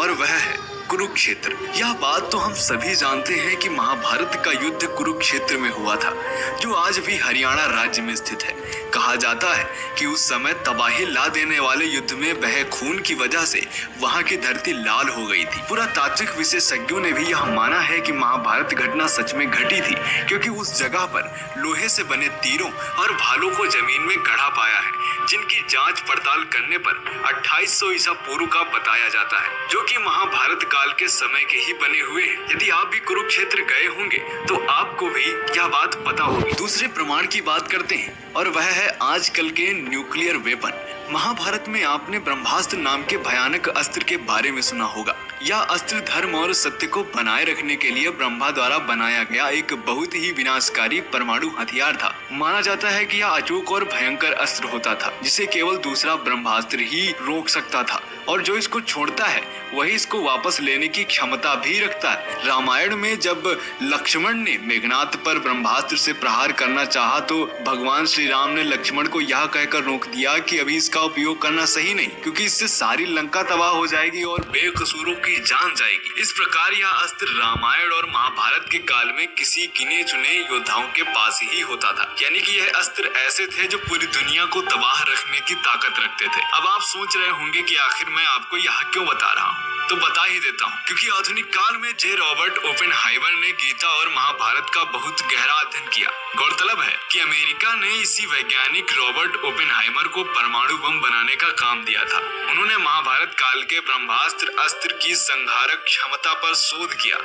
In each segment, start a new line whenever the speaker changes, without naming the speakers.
और वह है कुरुक्षेत्र। यह बात तो हम सभी जानते हैं कि महाभारत का युद्ध कुरुक्षेत्र में हुआ था, जो आज भी हरियाणा राज्य में स्थित है। कहा जाता है कि उस समय तबाही ला देने वाले युद्ध में बहे खून की वजह से वहां की धरती लाल हो गई थी। पुरातात्विक विशेषज्ञों ने भी यह माना है कि महाभारत घटना सच में घटी थी, क्योंकि उस जगह पर लोहे से बने तीरों और भालों को जमीन में गढ़ा पाया है, जिनकी जांच पड़ताल करने पर 2800 ईसा पूर्व का बताया जाता है, जो कि महाभारत काल के समय के ही बने हुए हैं। यदि आप भी कुरुक्षेत्र गए होंगे तो आपको भी यह बात पता होगी। दूसरे प्रमाण की बात करते हैं और वह है आजकल के न्यूक्लियर वेपन। महाभारत में आपने ब्रह्मास्त्र नाम के भयानक अस्त्र के बारे में सुना होगा। यह अस्त्र धर्म और सत्य को बनाए रखने के लिए ब्रह्मा द्वारा बनाया गया एक बहुत ही विनाशकारी परमाणु हथियार था। माना जाता है कि यह अचूक और भयंकर अस्त्र होता था, जिसे केवल दूसरा ब्रह्मास्त्र ही रोक सकता था, और जो इसको छोड़ता है वही इसको वापस लेने की क्षमता भी रखता है। रामायण में जब लक्ष्मण ने मेघनाद पर ब्रह्मास्त्र से प्रहार करना चाहा तो भगवान श्री राम ने लक्ष्मण को यह कहकर रोक दिया कि अभी इसका उपयोग करना सही नहीं, क्योंकि इससे सारी लंका तबाह हो जाएगी और बेकसूरों की जान जाएगी। इस प्रकार यह अस्त्र रामायण और महाभारत के काल में किसी गिने चुने योद्धाओं के पास ही होता था। यानी कि यह अस्त्र ऐसे थे जो पूरी दुनिया को तबाह रखने की ताकत रखते थे। अब आप सोच रहे होंगे कि आखिर मैं आपको यह क्यों बता रहा हूँ, तो बता ही देता हूँ, क्योंकि आधुनिक काल में जे रॉबर्ट ओपेनहाइमर ने गीता और महाभारत का बहुत गहरा अध्ययन किया। गौरतलब है कि अमेरिका ने इसी वैज्ञानिक रॉबर्ट ओपेनहाइमर को परमाणु बम बनाने का काम दिया था। उन्होंने महाभारत काल के ब्रह्मास्त्र अस्त्र की संहारक क्षमता पर शोध किया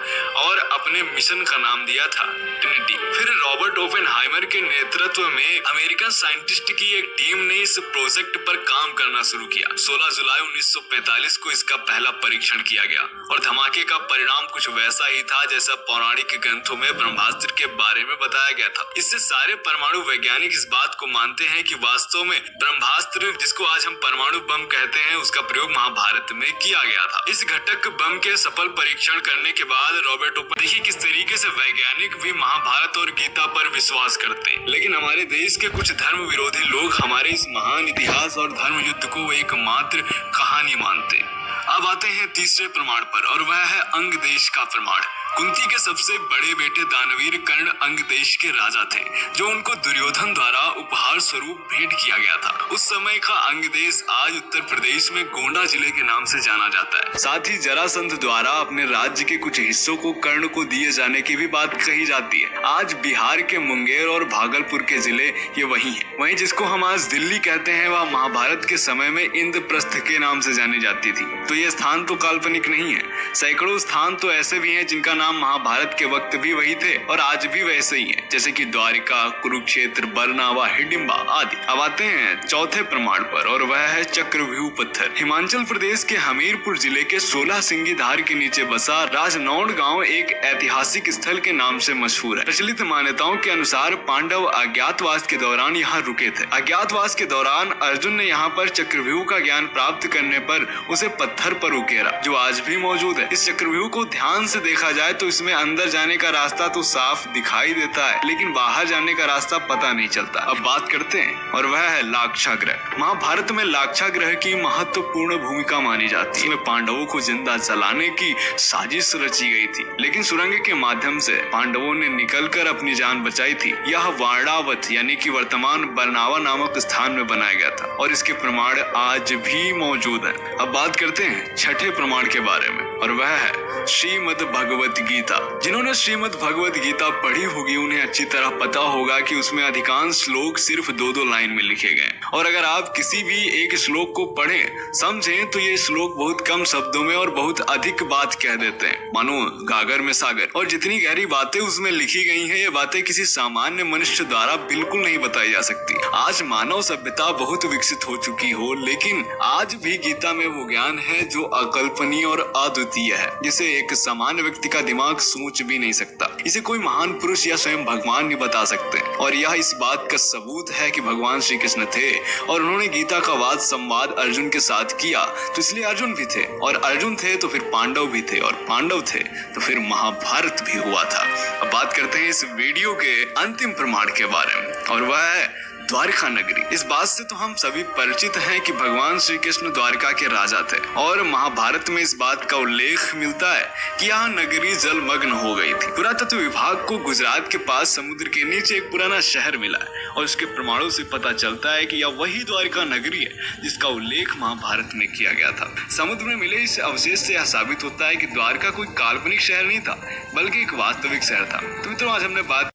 और अपने मिशन का नाम दिया था ट्रिनिटी। फिर रॉबर्ट ओपेनहाइमर के नेतृत्व में अमेरिकन साइंटिस्ट की एक टीम ने इस प्रोजेक्ट पर काम करना शुरू किया। 16 जुलाई 1945 को इसका पहला परीक्षण किया गया और धमाके का परिणाम कुछ वैसा ही था जैसा पौराणिक ग्रंथों में ब्रह्मास्त्र के बारे में बताया गया था। इससे सारे परमाणु वैज्ञानिक इस बात को मानते हैं कि वास्तव में ब्रह्मास्त्र, जिसको आज हम परमाणु बम कहते हैं, उसका प्रयोग महाभारत में किया गया था। इस घटक बम के सफल परीक्षण करने के बाद रॉबर्ट ओपेनहाइमर, देखिए किस तरीके से वैज्ञानिक भी महाभारत और गीता पर विश्वास करते हैं, लेकिन हमारे देश के कुछ धर्म विरोधी लोग हमारे इस महान इतिहास और धर्म युद्ध को एकमात्र कहानी मानते। अब आते हैं तीसरे प्रमाण पर और वह है अंग देश का प्रमाण। कुंती के सबसे बड़े बेटे दानवीर कर्ण अंग देश के राजा थे, जो उनको दुर्योधन द्वारा उपहार स्वरूप भेंट किया गया था। उस समय का अंग देश आज उत्तर प्रदेश में गोंडा जिले के नाम से जाना जाता है। साथ ही जरासंध द्वारा अपने राज्य के कुछ हिस्सों को कर्ण को दिए जाने की भी बात कही जाती है। आज बिहार के मुंगेर और भागलपुर के जिले ये वही है। वहीं जिसको हम आज दिल्ली कहते हैं, वह महाभारत के समय में इंद्रप्रस्थ के नाम से जानी जाती थी। तो ये स्थान तो काल्पनिक नहीं है। सैकड़ों स्थान तो ऐसे भी हैं जिनका नाम महाभारत के वक्त भी वही थे और आज भी वैसे ही है, जैसे कि द्वारिका, कुरुक्षेत्र, बरनावा, हिडिंबा आदि। अब आते हैं चौथे प्रमाण पर और वह है चक्रव्यूह पत्थर। हिमाचल प्रदेश के हमीरपुर जिले के 16 सिंगी धार के नीचे बसा राजनौड़ गांव एक ऐतिहासिक स्थल के नाम से मशहूर है। प्रचलित मान्यताओं के अनुसार पांडव अज्ञातवास के दौरान यहाँ रुके थे। अज्ञातवास के दौरान अर्जुन ने यहाँ पर चक्रव्यूह का ज्ञान प्राप्त करने पर उसे पत्थर पर उकेरा, जो आज भी मौजूद है। इस चक्रव्यूह को ध्यान से देखा जाए तो इसमें अंदर जाने का रास्ता तो साफ दिखाई देता है, लेकिन बाहर जाने का रास्ता पता नहीं चलता। अब बात करते हैं और वह है लाक्षागृह। महाभारत में लाक्षागृह की महत्वपूर्ण भूमिका मानी जाती है। इसमें पांडवों को जिंदा जलाने की साजिश रची गई थी, लेकिन सुरंग के माध्यम से पांडवों ने निकलकर अपनी जान बचाई थी। यह वारणावत यानी कि वर्तमान बरनावा नामक स्थान में बनाया गया था और इसके प्रमाण आज भी मौजूद है। अब बात करते हैं छठे प्रमाण के बारे में और वह है श्रीमद् भगवत गीता। जिन्होंने श्रीमद् भगवत गीता पढ़ी होगी उन्हें अच्छी तरह पता होगा कि उसमें अधिकांश श्लोक सिर्फ 2-2 लाइन में लिखे गए, और अगर आप किसी भी एक श्लोक को पढ़ें समझें तो ये श्लोक बहुत कम शब्दों में और बहुत अधिक बात कह देते हैं, मानो गागर में सागर। और जितनी गहरी बातें उसमें लिखी गई हैं, ये बातें किसी सामान्य मनुष्य द्वारा बिल्कुल नहीं बताई जा सकती। आज मानव सभ्यता बहुत विकसित हो चुकी हो, लेकिन आज भी गीता में वो ज्ञान है जो अकल्पनीय और अद्वितीय है, जिसे एक सामान्य व्यक्ति का दिमाग सोच भी नहीं सकता। इसे कोई महान पुरुष या स्वयं भगवान नहीं बता सकते। और यह इस बात का सबूत है कि भगवान श्री कृष्ण थे और उन्होंने गीता का वाद संवाद अर्जुन के साथ किया, तो इसलिए अर्जुन भी थे, और अर्जुन थे तो फिर पांडव भी थे, और पांडव थे तो फिर महाभारत भी हुआ था। अब बात करते हैं इस वीडियो के अंतिम प्रमाण के बारे में और वह है द्वारका नगरी। इस बात से तो हम सभी परिचित हैं कि भगवान श्री कृष्ण द्वारका के राजा थे और महाभारत में इस बात का उल्लेख मिलता है कि यहाँ नगरी जलमग्न हो गई थी। पुरातत्व विभाग को गुजरात के पास समुद्र के नीचे एक पुराना शहर मिला है और उसके प्रमाणों से पता चलता है कि यह वही द्वारका नगरी है जिसका उल्लेख महाभारत में किया गया था। समुद्र में मिले इस अवशेष से यह साबित होता है कि द्वारका कोई काल्पनिक शहर नहीं था बल्कि एक वास्तविक शहर था। तो मित्रों, आज हमने बात